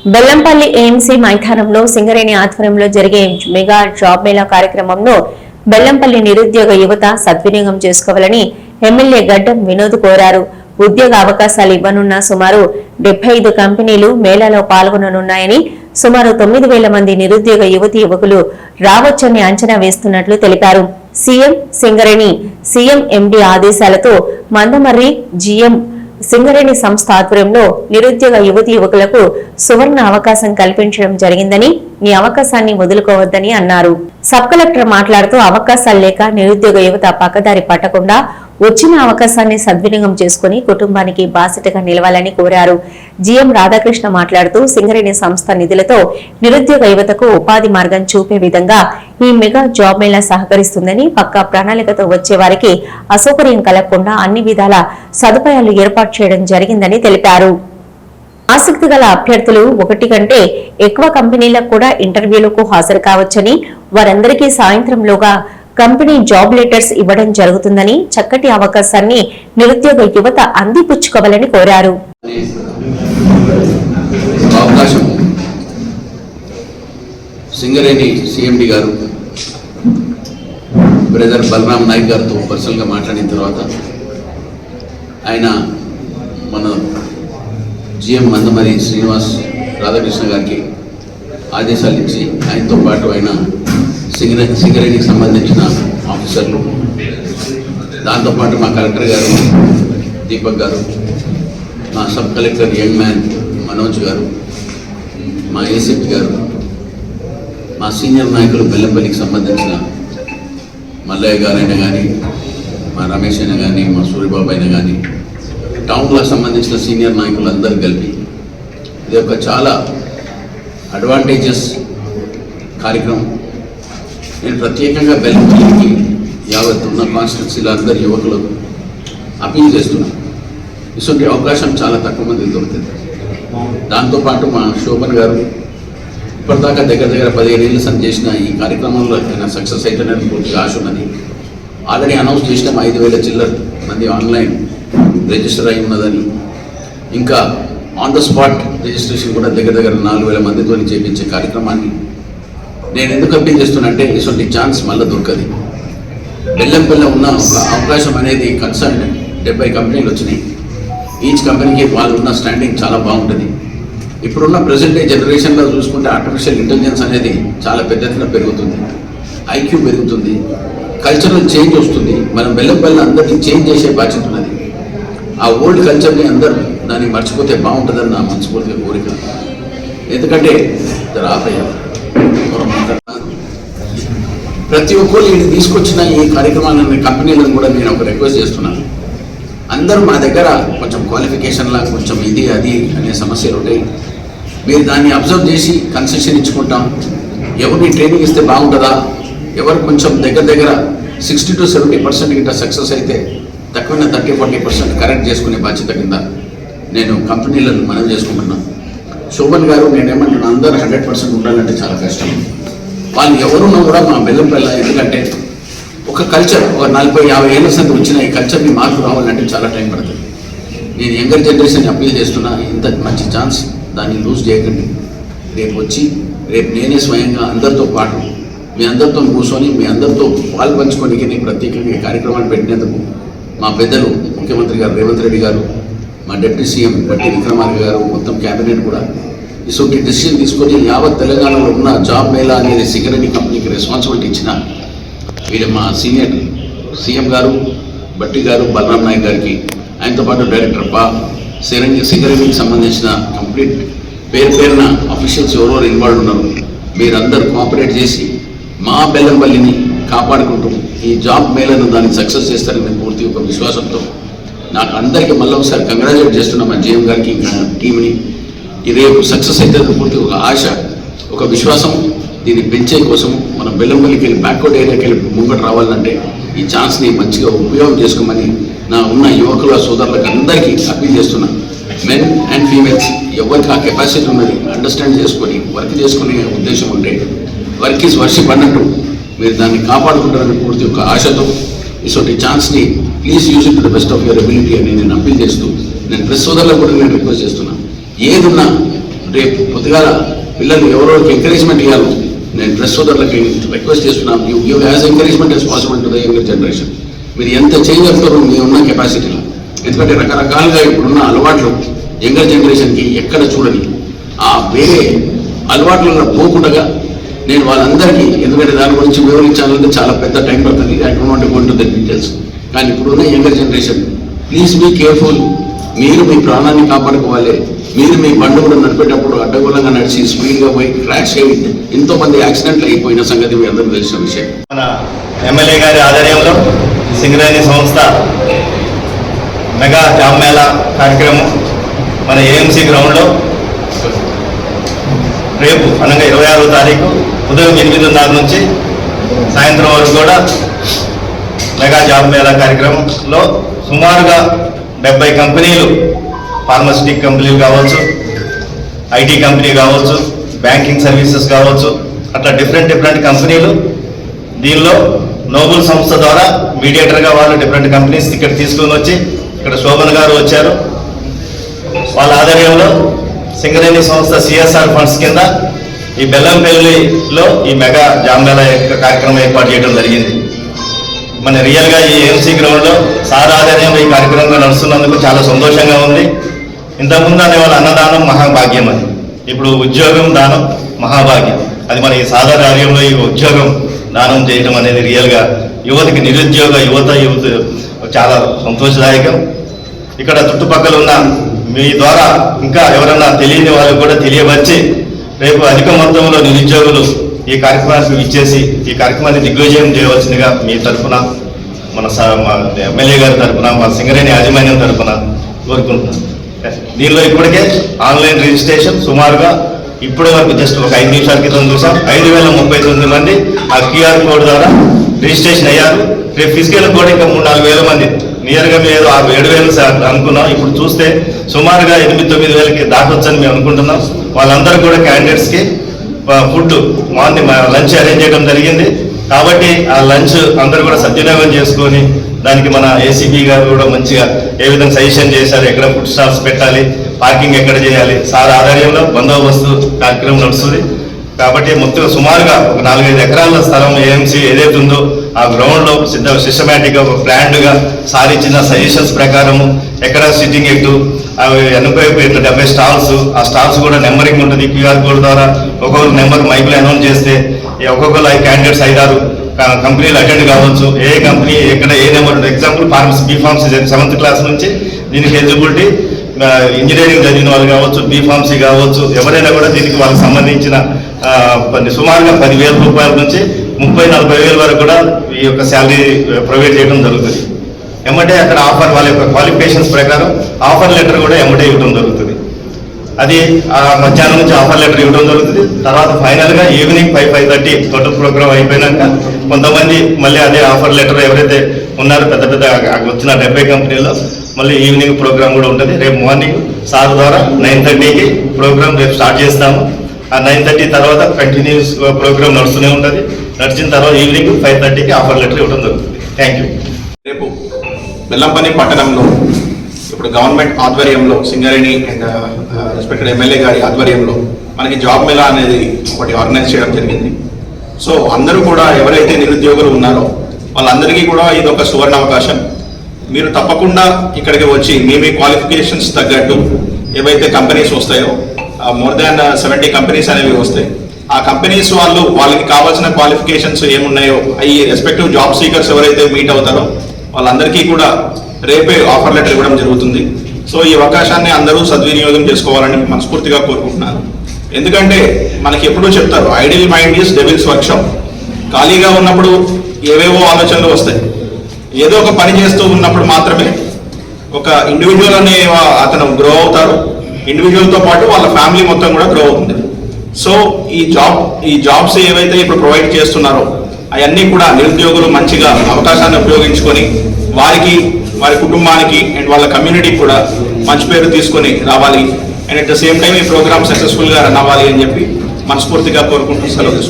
Bellampalli AMC మైదానంలో సింగరేణి ఆధ్వర్యంలో జరిగే మెగా జాబ్ మేళా కార్యక్రమంలో బెల్లంపల్లి నిరుద్యోగ యువత సద్వినియోగం చేసుకోవాలని ఎమ్మెల్యే గడ్డం వినోద్ కోరారు. ఉద్యోగ అవకాశాలు ఇవ్వనున్న సుమారు 75 కంపెనీలు మేళాలో పాల్గొననున్నాయని, సుమారు 9,000 మంది నిరుద్యోగ యువతీ యువకులు రావచ్చని అంచనా వేస్తున్నట్లు తెలిపారు. సీఎం సింగరేణి సీఎం ఎండీ ఆదేశాలతో మందమర్రి జీఎం సింగరేణి సంస్థ ఆధ్వర్యంలో నిరుద్యోగ యువతీ యువకులకు సువర్ణ అవకాశం కల్పించడం జరిగిందని, ఈ అవకాశాన్ని వదులుకోవద్దని అన్నారు. సబ్ కలెక్టర్ మాట్లాడుతూ అవకాశాలు లేక నిరుద్యోగ యువత పక్కదారి పట్టకుండా వచ్చిన అవకాశాన్ని సద్వినియోగం చేసుకుని కుటుంబానికి బాసటగా నిలవాలని కోరారు. జీఎం రాధాకృష్ణ మాట్లాడుతూ సింగరేణి సంస్థ నిధులతో నిరుద్యోగ యువతకు ఉపాధి మార్గం చూపే విధంగా ఈ మెగా జాబ్ మేళా సహకరిస్తుందని, పక్కా ప్రణాళికతో వచ్చే వారికి అసౌకర్యం కలగకుండా అన్ని విధాల సదుపాయాలు ఏర్పాటు చేయడం జరిగిందని తెలిపారు. ఆసక్తి గల అభ్యర్థులు 1 కంటే ఎక్కువ కంపెనీలకు కూడా ఇంటర్వ్యూలకు హాజరు కావచ్చని, వారందరికీ సాయంత్రంలోగా కంపెనీ జాబ్ లెటర్స్ ఇవ్వడం జరుగుతుందని, చక్కటి అవకాశాన్ని నిరుద్యోగ యువత అందిపుచ్చుకోవాలని కోరారు. సింగరేణి సిఎండి గారు బ్రదర్ బలరాం నాయక్ గారితో పర్సనల్గా మాట్లాడిన తర్వాత ఆయన మన జిఎం మందమరి శ్రీనివాస్ రాధాకృష్ణ గారికి ఆదేశాలు ఇచ్చి ఆయనతో పాటు ఆయన సింగరేణికి సంబంధించిన ఆఫీసర్లు, దాంతోపాటు మా కలెక్టర్ గారు దీపక్ గారు, మా sub collector young man Manoj గారు, మా ఏసీపీ గారు, మా సీనియర్ నాయకులు బెల్లంపల్లికి సంబంధించిన మల్లయ్య గారు అయినా కానీ, మా రమేష్ అయినా కానీ, మా సూర్యబాబు అయినా కానీ, టౌన్లకు సంబంధించిన సీనియర్ నాయకులు అందరూ కలిపి ఇది ఒక చాలా అడ్వాంటేజెస్ కార్యక్రమం. నేను ప్రత్యేకంగా బెల్లంపల్లికి యావత్ ఉన్న కాన్స్టిట్యున్సీలో అందరు యువకులకు అపీల్ చేస్తున్నాను. ఇటువంటి అవకాశం చాలా తక్కువ మందికి దొరుకుతుంది. దాంతోపాటు మా శోభన్ గారు ఇప్పటిదాకా దగ్గర 15 ఏళ్ళ సంది చేసిన ఈ కార్యక్రమంలో సక్సెస్ అవుతుందని పూర్తిగా ఆశ ఉన్నది. ఆల్రెడీ అనౌన్స్ చేసిన 5,000 చిల్లర మంది ఆన్లైన్ రిజిస్టర్ అయి ఉన్నదని, ఇంకా ఆన్ ద స్పాట్ రిజిస్ట్రేషన్ కూడా దగ్గర 4,000 మందితో చేయించే కార్యక్రమాన్ని నేను ఎందుకు అప్పీల్ చేస్తున్నానంటే ఇటువంటి ఛాన్స్ మళ్ళీ దొరకదు. బెల్లంపల్లి ఉన్న ఒక అవకాశం అనేది కన్సర్న్ 70 కంపెనీలు వచ్చినాయి. ఈచ్ కంపెనీకి వాళ్ళు ఉన్న స్టాండింగ్ చాలా బాగుంటుంది. ఇప్పుడున్న ప్రజెంట్ డే జనరేషన్లో చూసుకుంటే ఆర్టిఫిషియల్ ఇంటెలిజెన్స్ అనేది చాలా పెద్ద ఎత్తున పెరుగుతుంది, ఐక్యూ పెరుగుతుంది, కల్చరల్ చేంజ్ వస్తుంది. మనం బెల్లంపల్లి అందరినీ చేంజ్ చేసే బాధ్యత ఉన్నది. ఆ ఓల్డ్ కల్చర్ని అందరూ దాన్ని మర్చిపోతే బాగుంటుందని నా మనస్ఫూర్తిగా కోరిక. ఎందుకంటే ప్రతి ఒక్కరు ఇది తీసుకొచ్చిన ఈ కార్యక్రమాలను కంపెనీలను కూడా నేను ఒక రిక్వెస్ట్ చేస్తున్నాను. అందరూ మా దగ్గర కొంచెం క్వాలిఫికేషన్లా కొంచెం ఇది అది అనే సమస్యలు ఉంటాయి. మీరు దాన్ని అబ్జర్వ్ చేసి కన్సెషన్ ఇచ్చుకుంటాం. ఎవరిని ట్రైనింగ్ ఇస్తే బాగుంటుందా, ఎవరు కొంచెం దగ్గర 60 to 70% గిట్ట సక్సెస్ అయితే తక్కువైన 30-40% కరెక్ట్ చేసుకునే బాధ్యత కింద నేను కంపెనీలను మనం చేసుకుంటున్నాను. శోభన్ గారు నేనేమంటున్నా, అందరూ 100% ఉండాలంటే చాలా కష్టం. వాళ్ళు ఎవరున్నా కూడా మా బెల్లంపల్లి, ఎందుకంటే ఒక కల్చర్ ఒక 40-50 ఏళ్ళ సంది వచ్చిన ఈ కల్చర్ని మార్పు రావాలంటే చాలా టైం పడుతుంది. నేను యంగర్ జనరేషన్ అప్పీల్ చేస్తున్నా, ఇంత మంచి ఛాన్స్ దాన్ని లూజ్ చేయకండి. రేపు నేనే స్వయంగా అందరితో పాటు మీ అందరితో కూర్చొని మీ అందరితో పాలు పంచుకోనికి నేను ప్రత్యేకంగా ఈ కార్యక్రమాన్ని పెట్టినందుకు మా పెద్దలు ముఖ్యమంత్రి గారు రేవంత్ రెడ్డి గారు, మా డిప్యూటీ సీఎం బట్టి విక్రమార్క గారు, మొత్తం క్యాబినెట్ కూడా ఇటువంటి డెసిషన్ తీసుకొని యావత్ తెలంగాణలో ఉన్న జాబ్ మేళా అనేది సింగరేణి కంపెనీకి రెస్పాన్సిబిలిటీ ఇచ్చిన వీళ్ళు మా సీనియర్ సీఎం గారు బట్టి గారు, బలరాం నాయక్ గారికి, ఆయనతో పాటు డైరెక్టర్ సింగరేణికి సంబంధించిన కంప్లీట్ పేరున అఫీషియల్స్ ఎవరెవరు ఇన్వాల్వ్ ఉన్నారు, మీరందరూ కోఆపరేట్ చేసి మా బెల్లంపల్లిని కాపాడుకుంటూ ఈ జాబ్ మేళను దాన్ని సక్సెస్ చేస్తారని నేను పూర్తి ఒక విశ్వాసంతో నాకు అందరికీ మళ్ళీ ఒకసారి కంగ్రాచులేట్ చేస్తున్నా మా జీఎం గారికి, ఇంకా టీంని. ఈ రేపు సక్సెస్ అయితే పూర్తి ఒక ఆశ, ఒక విశ్వాసం. దీన్ని పెంచే కోసము మనం బెల్లంపల్లికి వెళ్ళి బ్యాక్వర్డ్ ఏరియాకి వెళ్ళి ముంగట రావాలంటే ఈ ఛాన్స్ని మంచిగా ఉపయోగం చేసుకోమని నా ఉన్న యువకుల సోదరులకు అందరికీ అప్పీల్ చేస్తున్నా. మెన్ అండ్ ఫీమేల్స్ ఎవరికి ఆ కెపాసిటీ ఉన్నది అండర్స్టాండ్ చేసుకొని వర్క్ చేసుకునే ఉద్దేశం ఉంటే వర్క్ ఈజ్ వర్షిప్ అన్నట్టు మీరు దాన్ని కాపాడుకుంటారని పూర్తి ఒక ఆశతో ఇటువంటి ఛాన్స్ని please use it to the best of your ability అని నేను అప్పీల్ చేస్తూ, నేను ప్రెస్ సోదరులకు కూడా నేను రిక్వెస్ట్ చేస్తున్నాను. ఏదున్నా రేపు పొద్దుగాల పిల్లలు ఎవరెవరికి ఎంకరేజ్మెంట్ ఇవ్వాలి నేను డ్రెస్ సోదరులకి రిక్వెస్ట్ చేస్తున్నాను. You give as encouragement as possible to the younger generation. మీరు ఎంత చేయగలుగుతారో మీ ఉన్న కెపాసిటీలో. ఎందుకంటే రకరకాలుగా ఇప్పుడున్న అలవాట్లు యంగర్ జనరేషన్కి ఎక్కడ చూడని ఆ వేరే అలవాట్లలో పోకుండా నేను వాళ్ళందరికీ, ఎందుకంటే దాని గురించి వివరించాలంటే చాలా పెద్ద టైం పడుతుంది. I don't want to go to the details. కానీ ఇప్పుడున్న younger generation please be careful. మీరు మీ ప్రాణాన్ని కాపాడుకోవాలి. మీరు మీ బండి కూడా నడిపేటప్పుడు అడ్డగోళంగా నడిచి స్పీడ్గా పోయి క్రాష్ అయ్యి ఎంతోమంది యాక్సిడెంట్లు అయిపోయిన సంగతి మీ అందరూ తెలిసిన విషయం. మన ఎమ్మెల్యే గారి ఆధ్వర్యంలో సింగరేణి సంస్థ మెగా జాబ్ మేళా కార్యక్రమం మన ఏఎంసీ గ్రౌండ్లో రేపు అనగా 26వ తారీఖు ఉదయం 8:30 నుంచి సాయంత్రం వరకు కూడా మెగా జాబ్ మేళా కార్యక్రమంలో సుమారుగా 70 కంపెనీలు, ఫార్మస్యూటిక్ కంపెనీలు కావచ్చు, ఐటీ కంపెనీ కావచ్చు, బ్యాంకింగ్ సర్వీసెస్ కావచ్చు, అట్లా డిఫరెంట్ కంపెనీలు దీనిలో నోబుల్ సంస్థ ద్వారా మీడియేటర్గా వాళ్ళు డిఫరెంట్ కంపెనీస్ ఇక్కడ తీసుకొని వచ్చి ఇక్కడ శోభన్ గారు వచ్చారు. వాళ్ళ ఆధ్వర్యంలో సింగరేణి సంస్థ సిఎస్ఆర్ ఫండ్స్ కింద ఈ బెల్లంపల్లిలో ఈ మెగా జాబ్ మేళా యొక్క కార్యక్రమం ఏర్పాటు చేయడం జరిగింది. మన రియల్గా ఈ ఏఎంసీ గ్రౌండ్లో సార్ ఆధ్వర్యంలో ఈ కార్యక్రమంగా నడుస్తున్నందుకు చాలా సంతోషంగా ఉంది. ఇంతకుముందు అనేవాళ్ళ అన్నదానం మహాభాగ్యం అని, ఇప్పుడు ఉద్యోగం దానం మహాభాగ్యం. అది మన ఈ సాధారణ కార్యంలో ఈ ఉద్యోగం దానం చేయడం అనేది రియల్గా యువతకి నిరుద్యోగ యువత చాలా సంతోషదాయకం. ఇక్కడ చుట్టుపక్కల ఉన్న మీ ద్వారా ఇంకా ఎవరన్నా తెలియని వాళ్ళకు కూడా తెలియవచ్చి రేపు అధిక మొత్తంలో నిరుద్యోగులు ఈ కార్యక్రమానికి ఇచ్చేసి ఈ కార్యక్రమాన్ని దిగ్విజయం చేయవలసిందిగా మీ తరఫున మన ఎమ్మెల్యే గారి తరఫున మా సింగరేణి యాజమాన్యం తరఫున కోరుకుంటున్నాను. దీనిలో ఇప్పటికే ఆన్లైన్ రిజిస్ట్రేషన్ సుమారుగా ఇప్పటి వరకు జస్ట్ ఒక 5 నిమిషాల క్రితం చూసాం 5,039 మంది ఆ క్యూఆర్ కోడ్ ద్వారా రిజిస్ట్రేషన్ అయ్యారు. రేపు ఫిజికల్ కోడ్ ఇంకా 3-4 వేల మంది, నియర్గా మేము 6-7 అనుకున్నాం. ఇప్పుడు చూస్తే సుమారుగా 8-9 వేలకి దాటొచ్చని మేము అనుకుంటున్నాం. వాళ్ళందరూ కూడా క్యాండిడేట్స్కి ఫుడ్ మార్నింగ్ లంచ్ అరేంజ్ చేయడం జరిగింది. కాబట్టి ఆ లంచ్ అందరూ కూడా సద్వినియోగం చేసుకొని దానికి మన ఏసీబీ గారు కూడా మంచిగా ఏ విధంగా సజెషన్ చేశారు, ఎక్కడ ఫుడ్ స్టాల్స్ పెట్టాలి, పార్కింగ్ ఎక్కడ చేయాలి, సార్ ఆధ్వర్యంలో బందోబస్తు కార్యక్రమం నడుస్తుంది. కాబట్టి మొత్తం సుమారుగా ఒక 4-5 ఎకరాల స్థలం ఏఎంసీ ఏదైతే ఉందో ఆ గ్రౌండ్లో సిస్టమేటిక్గా ఒక ప్లాన్డ్గా సార్ ఇచ్చిన సజెషన్స్ ప్రకారము ఎక్కడ సిట్టింగ్ ఎట్టు 80 స్టాల్స్, ఆ స్టాల్స్ కూడా నెంబరింగ్ ఉంటుంది. క్యూఆర్ కోడ్ ద్వారా ఒక్కొక్క నెంబర్ మైక్లో అనౌన్స్ చేస్తే ఒక్కొక్కరు క్యాండిడేట్స్ 5-6 కంపెనీలు అటెండ్ కావచ్చు. ఏ కంపెనీ ఎక్కడ ఏ నెంబర్ ఉంటుంది. ఎగ్జాంపుల్ బీఫార్మసీ 7th క్లాస్ నుంచి దీనికి ఎలిజిబిలిటీ ఇంజనీరింగ్ చదివిన వాళ్ళు కావచ్చు, బీఫార్మసీ కావచ్చు, ఎవరైనా కూడా దీనికి వాళ్ళకి సంబంధించిన సుమారుగా 10,000 రూపాయల నుంచి 30-40 వేల వరకు కూడా ఈ యొక్క శాలరీ ప్రొవైడ్ చేయడం జరుగుతుంది. ఎమ్మటే అక్కడ ఆఫర్ వాళ్ళ యొక్క క్వాలిఫికేషన్స్ ప్రకారం ఆఫర్ లెటర్ కూడా ఎమ్మటే ఇవ్వడం జరుగుతుంది. అది మధ్యాహ్నం నుంచి ఆఫర్ లెటర్ ఇవ్వడం జరుగుతుంది. తర్వాత ఫైనల్గా ఈవినింగ్ 5-5:30 టోటల్ ప్రోగ్రామ్ అయిపోయినాక కొంతమంది మళ్ళీ అదే ఆఫర్ లెటర్ ఎవరైతే ఉన్నారో పెద్ద వచ్చిన 70 కంపెనీల్లో మళ్ళీ ఈవినింగ్ ప్రోగ్రామ్ కూడా ఉంటుంది. రేపు మార్నింగ్ సార్ ద్వారా 9:30కి ప్రోగ్రామ్ రేపు స్టార్ట్ చేస్తాము. ఆ 9:30 తర్వాత కంటిన్యూస్ ప్రోగ్రామ్ నడుస్తూనే ఉంటుంది. నడిచిన తర్వాత ఈవినింగ్ 5:30కి ఆఫర్ లెటర్ ఇవ్వడం జరుగుతుంది. Thank you. రేపు బెల్లంపల్లి పట్టణంలో ఇప్పుడు గవర్నమెంట్ ఆధ్వర్యంలో సింగరేణి అండ్ రెస్పెక్టెడ్ ఎమ్మెల్యే గారి ఆధ్వర్యంలో మనకి జాబ్ మేళా అనేది ఒకటి ఆర్గనైజ్ చేయడం జరిగింది. సో అందరూ కూడా ఎవరైతే నిరుద్యోగులు ఉన్నారో వాళ్ళందరికీ కూడా ఇది ఒక సువర్ణ అవకాశం. మీరు తప్పకుండా ఇక్కడికి వచ్చి మీ క్వాలిఫికేషన్స్ తగ్గట్టు ఏవైతే కంపెనీస్ వస్తాయో మోర్ దాన్ 70 కంపెనీస్ అనేవి వస్తాయి. ఆ కంపెనీస్ వాళ్ళకి కావాల్సిన క్వాలిఫికేషన్స్ ఏమున్నాయో ఈ రెస్పెక్టివ్ జాబ్ సీకర్స్ ఎవరైతే మీట్ అవుతారో వాళ్ళందరికీ కూడా రేపే ఆఫర్ లెటర్ ఇవ్వడం జరుగుతుంది. సో ఈ అవకాశాన్ని అందరూ సద్వినియోగం చేసుకోవాలని మనస్ఫూర్తిగా కోరుకుంటున్నాను. ఎందుకంటే మనకి ఎప్పుడూ చెప్తారు idol mind is devils workshop. ఖాళీగా ఉన్నప్పుడు ఏవేవో ఆలోచనలు వస్తాయి. ఏదో ఒక పని చేస్తూ ఉన్నప్పుడు మాత్రమే ఒక ఇండివిజువల్ అనే అతను గ్రో అవుతారు. ఇండివిజువల్తో పాటు వాళ్ళ ఫ్యామిలీ మొత్తం కూడా గ్రో అవుతుంది. సో ఈ జాబ్స్ ఏవైతే ఇప్పుడు ప్రొవైడ్ చేస్తున్నారో అవన్నీ కూడా నిరుద్యోగులు మంచిగా అవకాశాన్ని ఉపయోగించుకొని వారి కుటుంబానికి అండ్ వాళ్ళ కమ్యూనిటీకి కూడా మంచి పేరు తీసుకొని రావాలి. And at the same time ఈ ప్రోగ్రామ్ సక్సెస్ఫుల్గా రన్ అవ్వాలి అని చెప్పి మనస్ఫూర్తిగా కోరుకుంటూ సెలవు తీసుకుంటాం.